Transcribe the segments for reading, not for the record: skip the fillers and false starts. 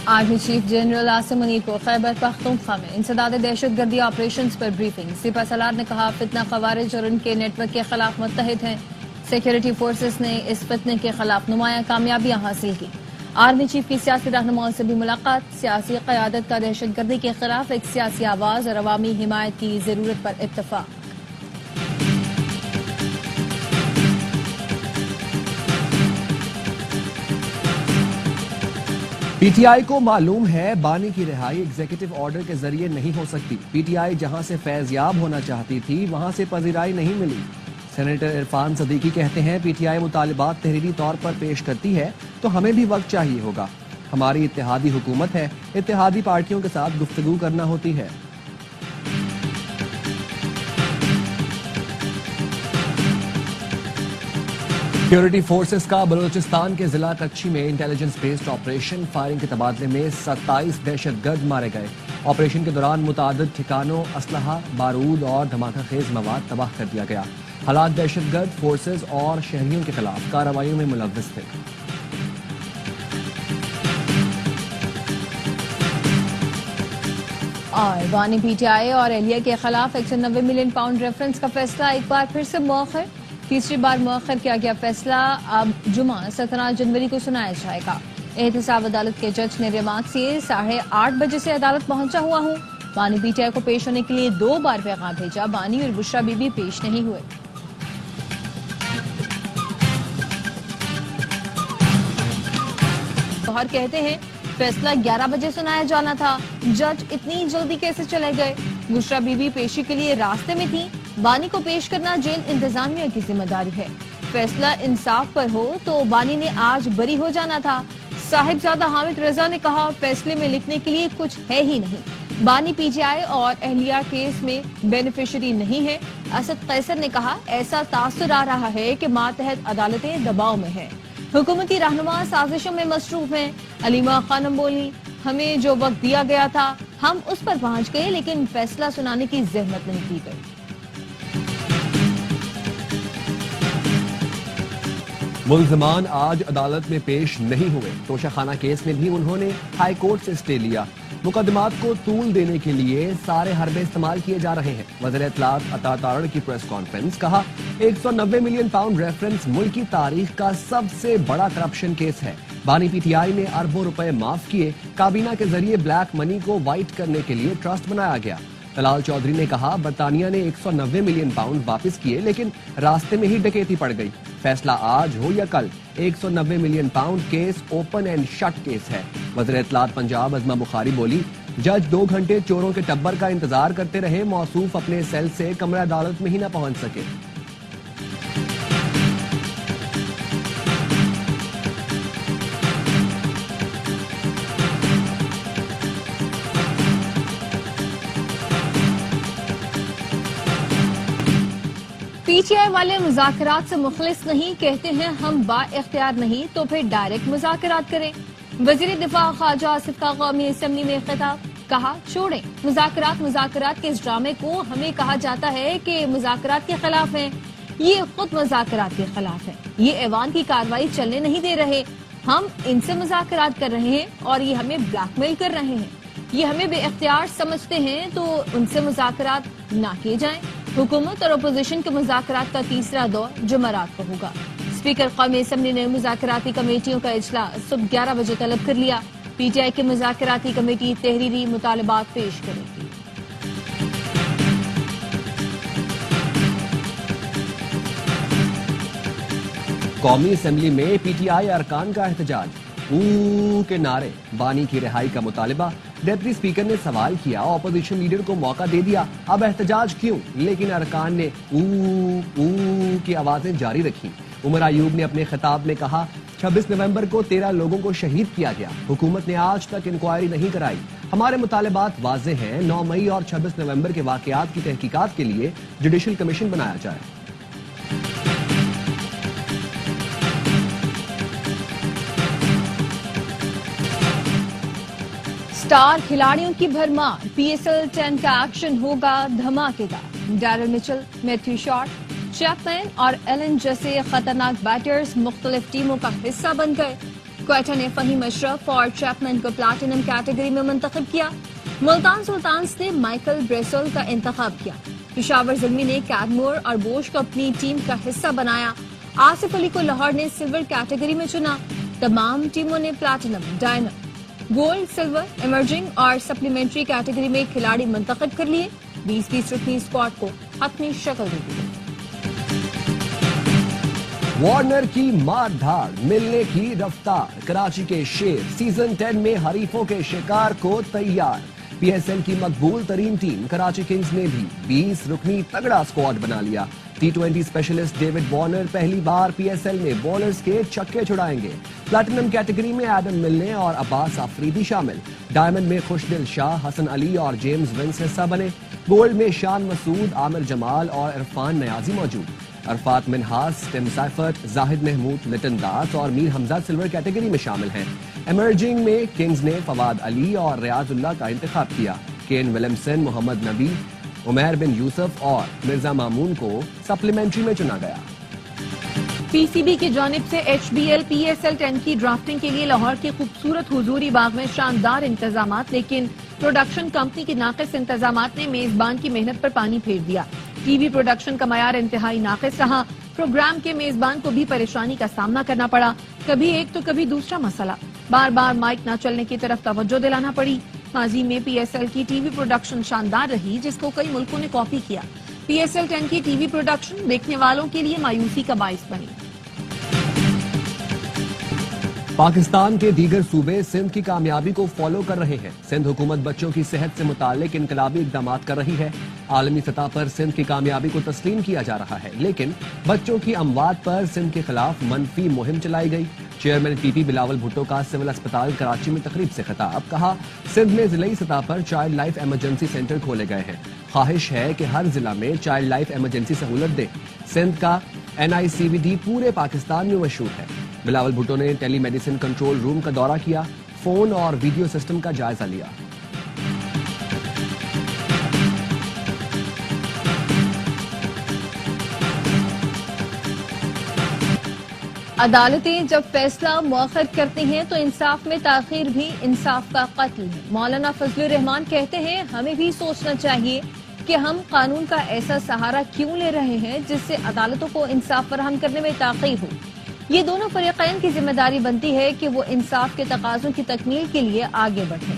Army chief general Asim Munir को खैबर पख्तूनख्वा में इंसदाद दहशत गर्दी ऑपरेशंस पर ब्रीफिंग। सिपा सलार ने कहा फितना खवारिज और उनके नेटवर्क के खिलाफ मुत्तहिद हैं। सिक्योरिटी फोर्सेस ने इस फितने के खिलाफ नुमाया कामयाबियां हासिल की। आर्मी चीफ की सियासी रहनुमाओं से भी मुलाकात। सियासी क़यादत का दहशत गर्दी के खिलाफ एक सियासी आवाज और अवामी हिमायत की जरूरत पर इत्तफाक। पीटीआई को मालूम है बानी की रिहाई एग्जीक्यूटिव ऑर्डर के जरिए नहीं हो सकती। पीटीआई जहां से फैज़याब होना चाहती थी वहां से पजीराई नहीं मिली। सेनेटर इरफान सदीकी कहते हैं पीटीआई मुतालिबात तहरीरी तौर पर पेश करती है तो हमें भी वक्त चाहिए होगा। हमारी इत्तेहादी हुकूमत है, इत्तेहादी पार्टियों के साथ गुफ्तगू करना होती है। सिक्योरिटी फोर्सेस का बलूचिस्तान के जिला कच्ची में इंटेलिजेंस बेस्ड ऑपरेशन फायरिंग के तबादले में 27 दहशतगर्द मारे गए। ऑपरेशन के दौरान मुतादिद ठिकानों, असलहा, बारूद और धमाका खेज मवाद तबाह कर दिया गया। हालात दहशतगर्द फोर्सेस और शहरियों के खिलाफ कार्रवाइयों में मुलव्वस थे। और बानी पीटीआई और एहलिया के खिलाफ 190 मिलियन पाउंड रेफरेंस का फैसला एक बार फिर से मौखर। तीसरी बार मौखर किया गया फैसला अब जुमा 17 जनवरी को सुनाया जाएगा। एहतसाब अदालत के जज ने रिमांड से 8:30 बजे से अदालत पहुंचा हुआ हूं। बानी पीटीआई को पेश होने के लिए 2 बार पैगाम भेजा। बानी और बुशरा बीबी पेश नहीं हुए। गौहर कहते हैं फैसला 11 बजे सुनाया जाना था, जज इतनी जल्दी कैसे चले गए। बुशरा बीबी पेशी के लिए रास्ते में थी। बानी को पेश करना जेल इंतजामिया की जिम्मेदारी है। फैसला इंसाफ पर हो तो बानी ने आज बरी हो जाना था। साहिबजादा हामिद रजा ने कहा फैसले में लिखने के लिए कुछ है ही नहीं। बानी पीटीआई और एहलिया केस में बेनिफिशियरी नहीं है। असद कैसर ने कहा ऐसा तासुर आ रहा है कि मातहत अदालतें दबाव में हैं। हुकूमती रहनुमा साजिशों में मसरूफ हैं। अलीमा खानम बोली हमें जो वक्त दिया गया था हम उस पर पहुंच गए, लेकिन फैसला सुनाने की जहमत नहीं की गई। मुल्ज़िमान आज अदालत में पेश नहीं हुए। तोशाखाना केस में भी उन्होंने हाई कोर्ट से स्टे लिया। मुकदमात को तूल देने के लिए सारे हरबे इस्तेमाल किए जा रहे हैं। वज़ीर इत्तलात अता तारड़ की प्रेस कॉन्फ्रेंस, कहा 190 मिलियन पाउंड रेफरेंस मुल्क की तारीख का सबसे बड़ा करप्शन केस है। बानी पीटीआई ने अरबों रुपए माफ किए। काबीना के जरिए ब्लैक मनी को वाइट करने के लिए ट्रस्ट बनाया गया। तलाल चौधरी ने कहा बरतानिया ने 190 मिलियन पाउंड वापस किए, लेकिन रास्ते में ही डकैती पड़ गई। फैसला आज हो या कल 190 million pound case open and shut case है। वज़ीर इत्तलात पंजाब अज़मा बुखारी बोली जज 2 घंटे चोरों के टब्बर का इंतजार करते रहे। मौसूफ अपने सेल से कमरा अदालत में ही न पहुंच सके। पीटीआई वाले मुज़ाकरात से मुखलिस नहीं, कहते हैं हम बाइख्तियार नहीं तो फिर डायरेक्ट मुज़ाकरात करें। वज़ीर दिफा ख्वाजा आसिफ का कौमी असेंबली में खिताब, कहा छोड़ें मुज़ाकरात के इस ड्रामे को। हमें कहा जाता है कि मुज़ाकरात के खिलाफ हैं, ये खुद मुज़ाकरात के खिलाफ है। ये ऐवान की कार्रवाई चलने नहीं दे रहे। हम इनसे मुज़ाकरात कर रहे हैं और ये हमें ब्लैकमेल कर रहे हैं। ये हमें बेइख्तियार समझते हैं तो उनसे मुज़ाकरात ना किए जाएं। हुकूमत और अपोजिशन के मुज़ाकरात का तीसरा दौर जुमेरात को होगा। स्पीकर कौमी असेंबली ने मुज़ाकराती कमेटियों का इजलास सुबह 11 बजे तलब कर लिया। पीटीआई की मुज़ाकराती कमेटी तहरीरी मुतालबात पेश करेगी। कौमी असेंबली में पीटीआई अरकान का एहतजाज, के नारे, बानी की रिहाई का मुतालिबा। डेप्टी स्पीकर ने सवाल किया ऑपोजिशन लीडर को मौका दे दिया, अब एहतजाज क्यों? लेकिन अरकान ने की आवाजें जारी रखी। उमर अयूब ने अपने खिताब में कहा 26 नवंबर को 13 लोगों को शहीद किया गया। हुकूमत ने आज तक इंक्वायरी नहीं कराई। हमारे मुतालिबात वाज़ेह हैं। 9 मई और 26 नवंबर के वाकयात की तहकीकात के लिए जुडिशल कमीशन बनाया जाए। स्टार खिलाड़ियों की भरमार, PSL 10 का एक्शन होगा धमाकेदार। Daryl Mitchell, Matthew short, Chapman और एलन जैसे खतरनाक बैटर्स मुख्तलिफ टीमों का हिस्सा बन गए। کوئٹہ نے فہیم اشرف اور چیپمن کو پلاٹینم کیٹیگری میں منتخب کیا. ملتان سلطانز نے مائیکل بریسول کا انتخاب کیا. پشاور زلمی نے کیڈمور اور بوش کو اپنی ٹیم کا حصہ بنایا. آصف علی کو لاہور نے سلور کیٹیگری میں چنا. تمام ٹیموں نے platinum, diamond, gold, silver, emerging اور سپلیمنٹری کیٹیگری میں کھلاڑی منتخب کر لیے. 20 رکنی اسکواڈ کو حتمی شکل دے دی. وارنر کی مار دھاڑ، ملنے کی رفتار، کراچی کے شیر سیزن 10 میں حریفوں کے شکار کو تیار. پی ایس ایل کی مقبول ترین ٹیم کراچی کنگز نے بھی 20 رکنی تگڑا اسکواڈ بنا لیا. T20 اسپیشلسٹ ڈیوڈ وارنر پہلی بار پی ایس ایل میں بولرز کے چھکے چھڑائیں گے. پلاٹینم کیٹیگری میں ایڈم ملنے اور عباس آفریدی شامل. ڈائمنڈ میں خوشدل شاہ، حسن علی اور جیمز ونس حصہ بنے. گولڈ میں شان مسعود، عامر جمال اور عرفان نیازی موجود. عرفات منہاس، ٹم سائفرٹ، زاہد محمود، لٹن داس اور میر حمزہ سلور کیٹیگری میں شامل ہیں. ایمرجنگ میں کنگز نے فواد علی اور ریاض اللہ کا انتخاب کیا. کین ولیمسن، محمد نبی، عمیر بن یوسف اور مرزا مامون کو سپلیمنٹری میں چنا گیا. پی سی بی کی جانب سے H B L P S L 10 کی ڈرافٹنگ کے لیے لاہور کے خوبصورت حضوری باغ میں شاندار انتظامات، لیکن پروڈکشن کمپنی کے ناقص انتظامات نے میزبان کی محنت پر پانی پھیر دیا. ٹی وی پروڈکشن کا معیار انتہائی ناقص رہا. پروگرام کے میزبان کو بھی پریشانی کا سامنا کرنا پڑا. کبھی ایک تو کبھی دوسرا مسئلہ. بار بار مائک نہ چلنے کی طرف توجہ دلانا پڑی. ماضی میں پی ایس ایل کی ٹی وی پروڈکشن شاندار رہی، جس کو کئی ملکوں نے کاپی کیا. پی ایس ایل 10 کی ٹی وی پروڈکشن دیکھنے والوں کے لیے مایوسی کا باعث بنی. پاکستان کے دیگر صوبے سندھ کی کامیابی کو فالو کر رہے ہیں. سندھ حکومت بچوں کی صحت سے متعلق انقلابی اقدامات کر رہی ہے. عالمی سطح پر سندھ کی کامیابی کو تسلیم کیا جا رہا ہے، لیکن بچوں کی اموات پر سندھ کے خلاف منفی مہم چلائی گئی. چیئرمین پی پی بلاول بھٹو کا سول اسپتال کراچی میں تقریب سے خطاب. کہا، سندھ میں ضلعی سطح پر چائلڈ لائف ایمرجنسی سینٹر کھولے گئے ہیں. خواہش ہے کہ ہر ضلع میں چائلڈ لائف ایمرجنسی سہولت دے. سندھ کا NICVD پورے پاکستان میں مشہور ہے. بلاول بھٹو نے ٹیلی میڈیسن کنٹرول روم کا دورہ کیا، فون اور ویڈیو سسٹم کا جائزہ لیا. عدالتیں جب فیصلہ مؤخر کرتی ہیں تو انصاف میں تاخیر بھی انصاف کا قتل ہے. مولانا فضل الرحمان کہتے ہیں، ہمیں بھی سوچنا چاہیے کہ ہم قانون کا ایسا سہارا کیوں لے رہے ہیں جس سے عدالتوں کو انصاف فراہم کرنے میں تاخیر ہو. یہ دونوں فریقین کی ذمہ داری بنتی ہے کہ وہ انصاف کے تقاضوں کی تکمیل کے لیے آگے بڑھیں.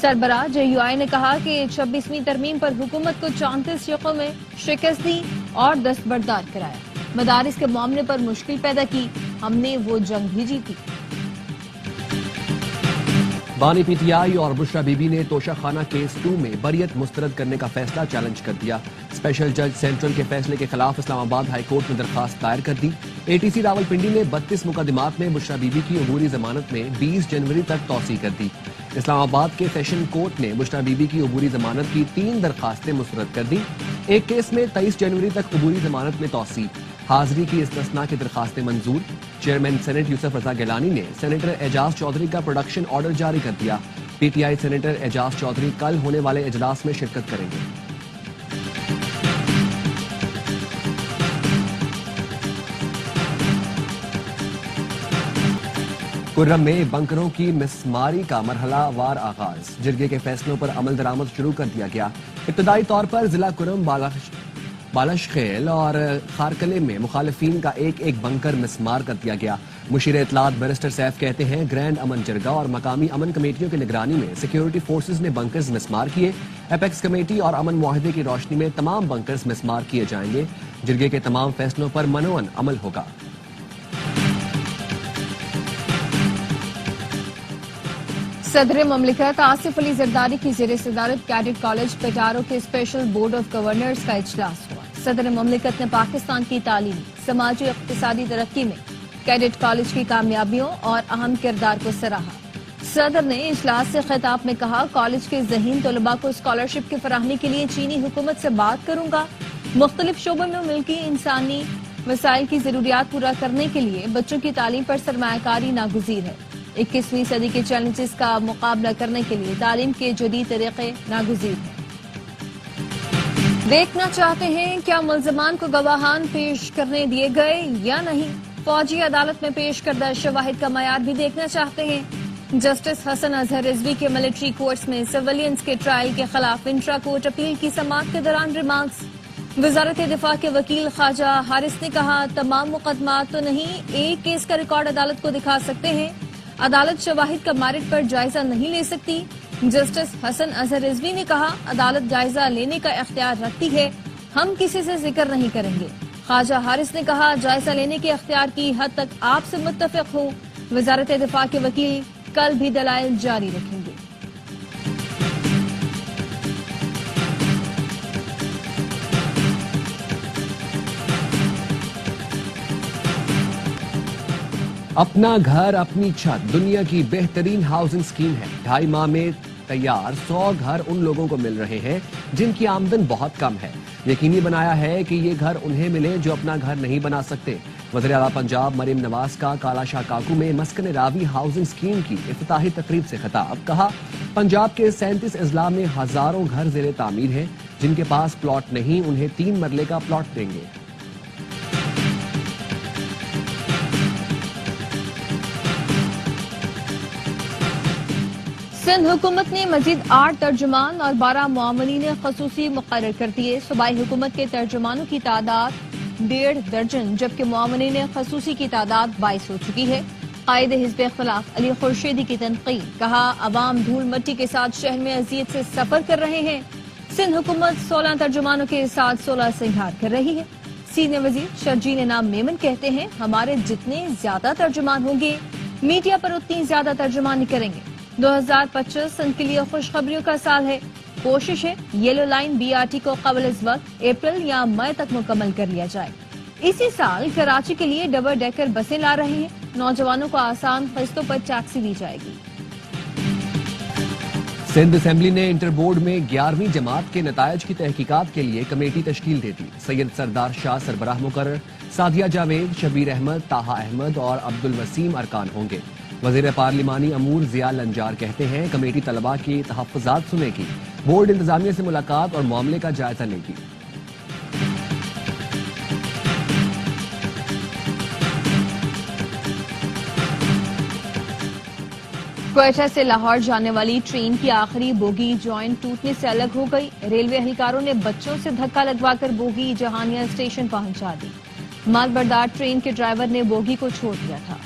سربراہ JUI نے کہا کہ 26ویں ترمیم پر حکومت کو 34 شقوں میں شکست دی اور دستبردار کرایا. مدارس کے معاملے پر مشکل پیدا کی، ہم نے وہ جنگ بھی جیتی. بانی PTI اور بشرا بی بی نے توشہ خانہ کیس 2 میں بریت مسترد کرنے کا فیصلہ چیلنج کر دیا. اسپیشل جج سینٹرل کے فیصلے کے خلاف اسلام آباد ہائی کورٹ میں درخواست دائر کر دی. ATC راولپنڈی نے 32 مقدمات میں بشرا بی بی کی عبوری ضمانت میں 20 جنوری تک توسیع کر دی. اسلام آباد کے سیشن کورٹ نے بشرا بی بی کی عبوری ضمانت کی 3 درخواستیں مسترد کر دی. ایک کیس میں 23 جنوری تک عبوری ضمانت میں توسیع. حاضری کی استثناء کی درخواستیں منظور. چیئرمین سینٹ یوسف رضا گیلانی نے سینیٹر اعجاز چودھری کا پروڈکشن آرڈر جاری کر دیا. PTI سینیٹر اعجاز چودھری کل ہونے والے اجلاس میں شرکت کریں گے. کرم میں بنکروں کی مسماری کا مرحلہ وار آغاز. جرگے کے فیصلوں پر عمل درآمد شروع کر دیا گیا. ابتدائی طور پر ضلع کرم، بالش خیل اور خارکلے میں مخالفین کا ایک بنکر مسمار کر دیا گیا. مشیر اطلاعات بیرسٹر سیف کہتے ہیں، گرینڈ امن جرگہ اور مقامی امن کمیٹیوں کی نگرانی میں سیکیورٹی فورسز نے بنکرز مسمار کیے. ایپیکس کمیٹی اور امن معاہدے کی روشنی میں تمام بنکرز مسمار کیے جائیں گے. جرگے کے تمام فیصلوں پر منوعن عمل ہوگا. صدر مملکت آصف علی زرداری کی زیر صدارت کیڈٹ کالج پیٹارو کے اسپیشل بورڈ آف گورنرز کا اجلاس ہوا. صدر مملکت نے پاکستان کی تعلیمی، سماجی اقتصادی ترقی میں کیڈٹ کالج کی کامیابیوں اور اہم کردار کو سراہا. صدر نے اجلاس سے خطاب میں کہا، کالج کے ذہین طلباء کو اسکالرشپ کی فراہمی کے لیے چینی حکومت سے بات کروں گا. مختلف شعبوں میں ملکی انسانی وسائل کی ضروریات پورا کرنے کے لیے بچوں کی تعلیم پر سرمایہ کاری ناگزیر ہے. 21ویں صدی کے چیلنجز کا مقابلہ کرنے کے لیے تعلیم کے جدید طریقے ناگزیر ہیں. دیکھنا چاہتے ہیں کیا ملزمان کو گواہان پیش کرنے دیے گئے یا نہیں؟ फौजी अदालत में पेश करदा शवाहिद का मयार भी देखना चाहते हैं। जस्टिस हसन अजहर रिजवी के मिलिट्री कोर्ट्स में सिविलियंस के ट्रायल के खिलाफ इंट्रा कोर्ट अपील की समाअत के दौरान रिमार्क्स। वजारत दिफा के वकील ख्वाजा हारिस ने कहा, तमाम मुकदमात तो नहीं, एक केस का रिकॉर्ड अदालत को दिखा सकते हैं। अदालत शवाहिद का मेरिट पर जायजा नहीं ले सकती। जस्टिस हसन अजहर रिजवी ने कहा, अदालत जायजा लेने का इख्तियार रखती है, हम किसी से जिक्र नहीं करेंगे। ख्वाजा हारिस ने कहा, जायजा लेने के इख्तियार की हद तक आपसे मुत्तफिक हूँ। वजारत दिफा के वकील कल भी दलाइल जारी रखेंगे। अपना घर अपनी छत दुनिया की बेहतरीन हाउसिंग स्कीम है। 2.5 माह में तैयार 100 घर उन लोगों को मिल रहे हैं जिनकी आमदन बहुत कम है। यकीनी बनाया है कि ये घर उन्हें मिले जो अपना घर नहीं बना सकते। वज़ीर आला पंजाब मरीम नवाज का काला शाह काकू में मस्कन रावी हाउसिंग स्कीम की इफ्तिताही तकरीब से खिताब। कहा, पंजाब के 37 अजला में हजारों घर ज़ेरे तामीर हैं। जिनके पास प्लॉट नहीं, उन्हें 3 मरले का प्लॉट देंगे। सिंध हुकूमत ने मजीद 8 तर्जुमान और 12 मुआवनीन खसूसी मुकर्रर कर दिए। सूबाई हुकूमत के तर्जुमानों की तादाद 1.5 दर्जन जबकि मुआवनीन खसूसी की तादाद 22 हो चुकी है। कायदे हिज़्ब इख्तिलाफ अली खुर्शीदी की तनकीद। कहा, अवाम धूल मट्टी के साथ शहर में अजियत से सफर कर रहे हैं। सिंध हुकूमत 16 तर्जुमानों के साथ 16 सिंगार कर रही है। सीनियर वजीर शर्जील नाम मेमन कहते हैं, हमारे जितने ज्यादा तर्जुमान होंगे मीडिया पर उतनी ज्यादा तर्जुमानी करेंगे। 2025 सिंध के लिए खुशखबरियों का साल है। कोशिश है येलो लाइन BRT को कबल इस वक्त अप्रैल या मई तक मुकम्मल कर लिया जाए। इसी साल कराची के लिए डबल डेकर बसें ला रहे हैं। नौजवानों को आसान किस्तों पर टैक्सी दी जाएगी। सिंध असेंबली ने इंटर बोर्ड में 11वीं जमात के नतायज की तहकीकात के लिए कमेटी तश्कील दे दी। सैयद सरदार शाह सरबराह मुकर्रर, सादिया जावेद, शबीर अहमद, ताहा अहमद और अब्दुल वसीम अरकान होंगे। वजीर पार्लिमानी अमूर जिया लंजार कहते हैं, कमेटी तलबा की तहफ्फुजात सुनेगी, बोर्ड इंतजामिया से मुलाकात और मामले का जायजा लेगी। क्वेटा से लाहौर जाने वाली ट्रेन की आखिरी बोगी जॉइंट टूटने से अलग हो गई। रेलवे एहलकारों ने बच्चों से धक्का लगवाकर बोगी जहानिया स्टेशन पहुंचा दी। मालबरदार ट्रेन के ड्राइवर ने बोगी को छोड़ दिया था।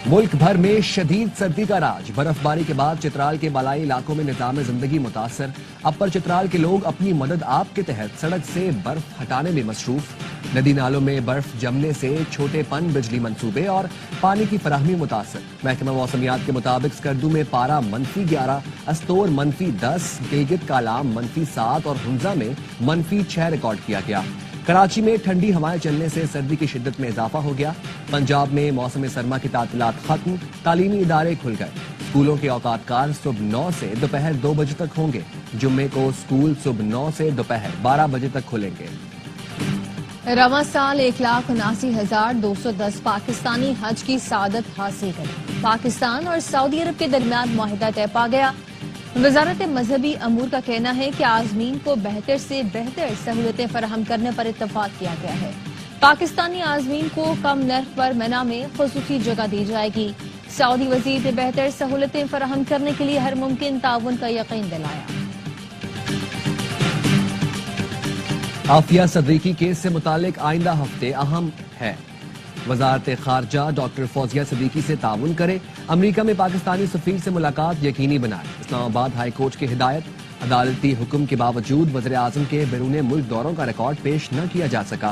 मुल्क भर में शदीद सर्दी का राज। बर्फबारी के बाद चित्राल के बालाई इलाकों में निज़ाम जिंदगी मुतासर। अपर चित्राल के लोग अपनी मदद आप के तहत सड़क से बर्फ हटाने में मसरूफ। नदी नालों में बर्फ जमने से छोटे पन बिजली मंसूबे और पानी की फराहमी मुतासर। महकमा मौसमियात के मुताबिक स्कर्दू में पारा -11, अस्तोर -10, गिलगित कालाम -7 और हुंजा में -6 रिकॉर्ड किया गया। कराची में ठंडी हवाएं चलने से सर्दी की शिद्दत में इजाफा हो गया। पंजाब में मौसम सरमा की तातीलात खत्म, तालीमी इदारे खुल गए। स्कूलों के औकातकार सुबह 9 से दोपहर 2 बजे तक होंगे। जुम्मे को स्कूल सुबह 9 से दोपहर 12 बजे तक खुलेंगे। रवां साल 1,79,210 पाकिस्तानी हज की सादत हासिल करें। पाकिस्तान और सऊदी अरब के दरमियान मुआहिदा तय पा गया। वजारत मजहबी अमूर का कहना है कि आजमीन को बेहतर से बेहतर सहूलतें फराहम करने पर इत्तफाक किया गया है। पाकिस्तानी आजमीन को कम नर्ख पर मना में खुसूसी जगह दी जाएगी। सऊदी वजीर ने बेहतर सहूलतें फराहम करने के लिए हर मुमकिन ताउन का यकीन दिलाया। आफिया सदीकी केस से मुतालिक आइंदा हफ्ते अहम है। वजारत खारजा डॉक्टर फौजिया सदीकी से ताउन करे। अमरीका में पाकिस्तानी सफीर से मुलाकात यकीनी बनाए। इस्लामाबाद हाई कोर्ट की हिदायत। अदालती हुक्म के बावजूद वज़ीर आज़म के बैरून मुल्क दौरों का रिकॉर्ड पेश न किया जा सका।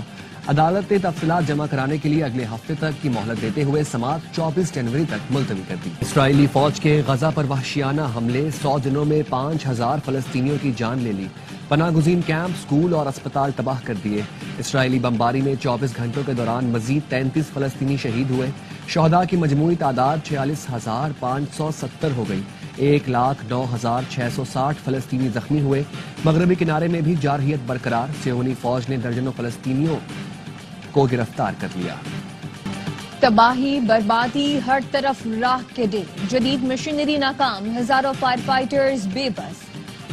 अदालत ने तफसीलात जमा कराने के लिए अगले हफ्ते तक की मोहलत देते हुए समाअत 24 जनवरी तक मुलतवी कर दी। इसराइली फौज के गजा पर वहशियाना हमले 100 दिनों में 5000 फलस्तीनियों की जान ले ली। पनागुज़ीन कैंप, स्कूल और अस्पताल तबाह कर दिए। इसराइली बमबारी में 24 घंटों के दौरान मजीद 33 फलस्तीनी शहीद हुए। शहदा की मजमूई तादाद 46,570 हो गई। 1,09,660 फलस्तीनी जख्मी हुए। मगरबी किनारे में भी जारहियत बरकरार। सियोनी फौज ने दर्जनों फलस्तीनियों को गिरफ्तार कर लिया। तबाही बर्बादी हर तरफ राख के ढेर। जदीद मशीनरी नाकाम, हजारों फायर फाइटर्स बेबस।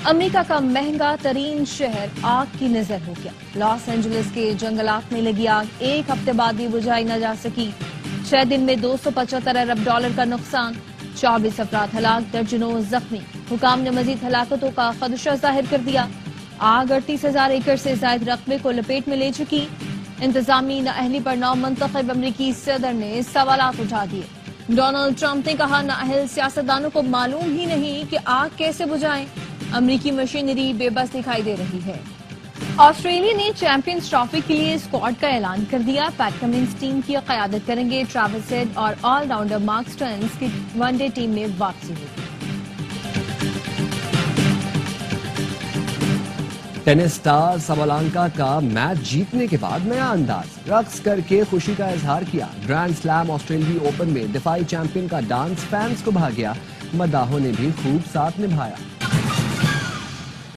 امریکہ کا مہنگا ترین شہر آگ کی نظر ہو گیا. لاس اینجلس کے جنگلات میں لگی آگ ایک ہفتے بعد بھی بجھائی نہ جا سکی. 6 دن میں $275 ارب کا نقصان، 24 افراد ہلاک، درجنوں زخمی. حکام نے مزید ہلاکتوں کا خدشہ ظاہر کر دیا. آگ 38,000 ایکڑ سے زائد رقبے کو لپیٹ میں لے چکی. انتظامی نااہلی پر نو منتخب امریکی صدر نے سوالات اٹھا دیے. ڈونلڈ ٹرمپ نے کہا نااہل سیاستدانوں کو معلوم ہی نہیں کہ آگ کیسے بجھائیں. امریکی مشینری بے بس دکھائی دے رہی ہے. آسٹریلیا نے چیمپئنز ٹرافی کے لیے اسکواڈ کا اعلان کر دیا. پیٹ کمنس ٹیم کی قیادت کریں گے. ٹریوس ہیڈ اور آل راؤنڈر مارک اسٹرنز کی ون ڈے ٹیم میں واپسی ہوگی. ٹینس سٹار سابالانکا کا میچ جیتنے کے بعد نیا انداز، رقص کر کے خوشی کا اظہار کیا. گرینڈ سلام آسٹریلوی اوپن میں دفاعی چیمپئن کا ڈانس فینس کو بھا گیا. مداحوں نے بھی خوب ساتھ نبھایا.